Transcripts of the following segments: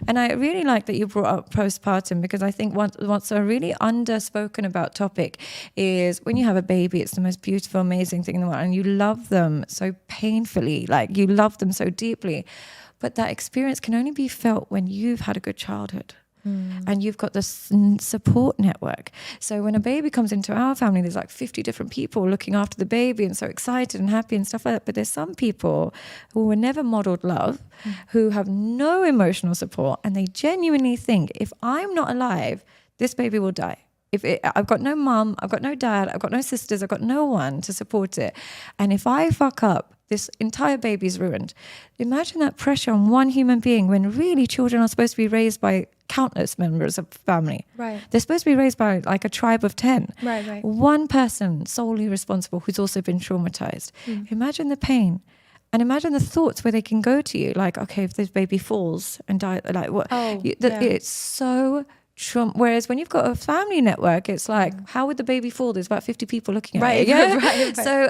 And I really like that you brought up postpartum, because I think what's a really underspoken about topic is when you have a baby, it's the most beautiful, amazing thing in the world. And you love them so painfully, like you love them so deeply. But that experience can only be felt when you've had a good childhood. And you've got this support network. So when a baby comes into our family, there's like 50 different people looking after the baby and so excited and happy and stuff like that. But there's some people who were never modeled love, who have no emotional support, and they genuinely think, if I'm not alive, this baby will die. I've got no mum, I've got no dad, I've got no sisters, I've got no one to support it. And if I fuck up, this entire baby's ruined. Imagine that pressure on one human being, when really children are supposed to be raised by countless members of family. Right. They're supposed to be raised by like a tribe of 10. Right. One person solely responsible who's also been traumatized. Imagine the pain. And imagine the thoughts where they can go to you, like, okay, if this baby falls and dies, like what? It's so whereas when you've got a family network, it's like, how would the baby fall? There's about 50 people looking at it. Yeah? Right. So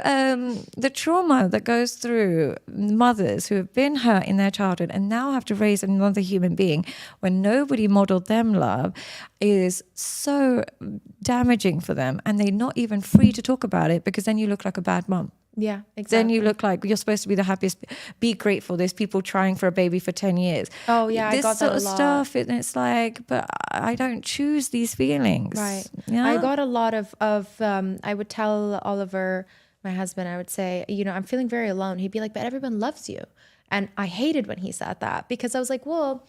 the trauma that goes through mothers who have been hurt in their childhood and now have to raise another human being when nobody modeled them love is so damaging for them. And they're not even free to talk about it, because then you look like a bad mum. Yeah, exactly. Then you look like you're supposed to be the happiest. Be grateful. There's people trying for a baby for 10 years. Oh yeah, this I got sort that of a lot. stuff. And it's like, but I don't choose these feelings. Right. Yeah? I got a lot of I would tell Oliver, my husband, I would say, I'm feeling very alone. He'd be like, but everyone loves you. And I hated when he said that, because I was like, well,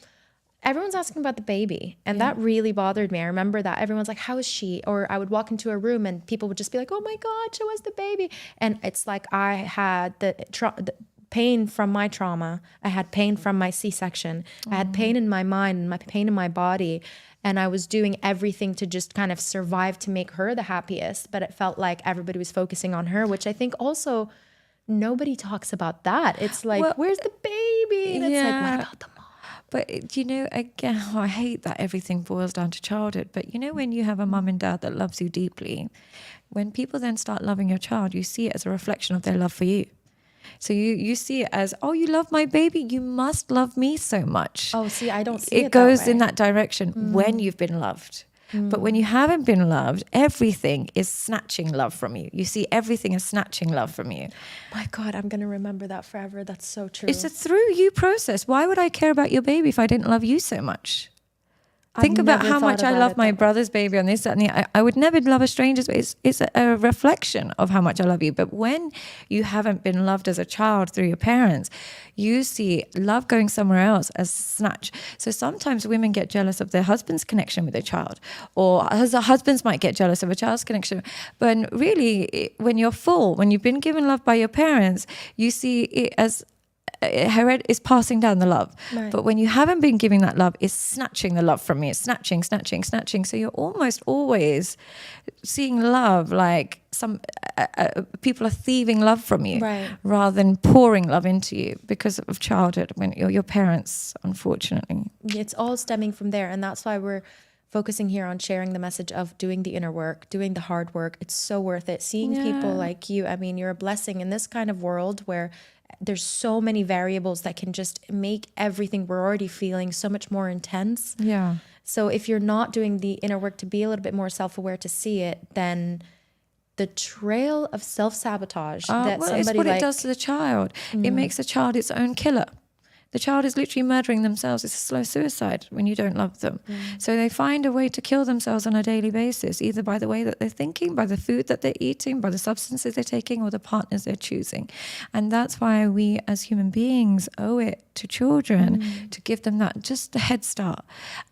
everyone's asking about the baby. And that really bothered me. I remember that everyone's like, how is she? Or I would walk into a room and people would just be like, oh my God, show us the baby. And it's like, I had the pain from my trauma. I had pain from my C-section. I had pain in my mind and my pain in my body. And I was doing everything to just kind of survive to make her the happiest. But it felt like everybody was focusing on her, which I think also nobody talks about that. It's like, well, where's the baby? And it's like, what about the mom? But again, I hate that everything boils down to childhood. But when you have a mum and dad that loves you deeply, when people then start loving your child, you see it as a reflection of their love for you. So you see it as, oh, you love my baby, you must love me so much. Oh, see, I don't see it It goes that way. in that direction when you've been loved. But when you haven't been loved, everything is snatching love from you. You see everything as snatching love from you. My God, I'm going to remember that forever. That's so true. It's a through you process. Why would I care about your baby if I didn't love you so much? Think about how much I love my brother's baby on this, that, and the, I would never love a stranger's baby. It's a reflection of how much I love you. But when you haven't been loved as a child through your parents, you see love going somewhere else as snatch. So sometimes women get jealous of their husband's connection with their child, or husbands might get jealous of a child's connection. But really, when you're full, when you've been given love by your parents, you see it as is passing down the love. Right. But when you haven't been giving that love, it's snatching the love from you. It's snatching. So you're almost always seeing love like some people are thieving love from you, right, rather than pouring love into you because of childhood, when your parents, unfortunately. It's all stemming from there. And that's why we're focusing here on sharing the message of doing the inner work, doing the hard work. It's so worth it. Seeing people like you, I mean, you're a blessing in this kind of world where there's so many variables that can just make everything we're already feeling so much more intense. Yeah. So if you're not doing the inner work to be a little bit more self-aware to see it, then the trail of self-sabotage it's what it does to the child. It makes the child its own killer. The child is literally murdering themselves. It's a slow suicide when you don't love them. So they find a way to kill themselves on a daily basis, either by the way that they're thinking, by the food that they're eating, by the substances they're taking, or the partners they're choosing. And that's why we as human beings owe it to children to give them that, just a head start.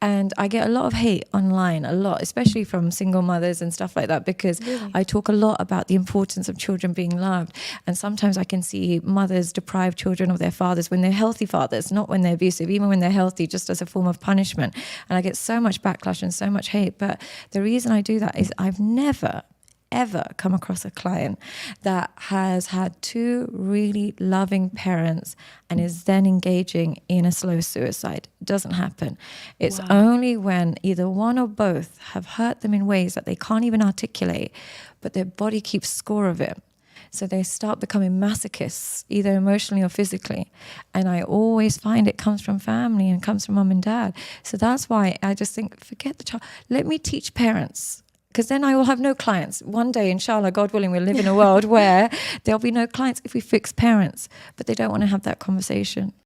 And I get a lot of hate online, especially from single mothers and stuff like that, because I talk a lot about the importance of children being loved. And sometimes I can see mothers deprive children of their fathers when they're healthy fathers, not when they're abusive, even when they're healthy, just as a form of punishment. And I get so much backlash and so much hate. But the reason I do that is I've never ever come across a client that has had two really loving parents and is then engaging in a slow suicide. It doesn't happen. It's only when either one or both have hurt them in ways that they can't even articulate, but their body keeps score of it. So they start becoming masochists, either emotionally or physically. And I always find it comes from family and comes from mum and dad. So that's why I just think, forget the child. Let me teach parents. Because then I will have no clients. One day, inshallah, God willing, we'll live in a world where there'll be no clients if we fix parents. But they don't want to have that conversation.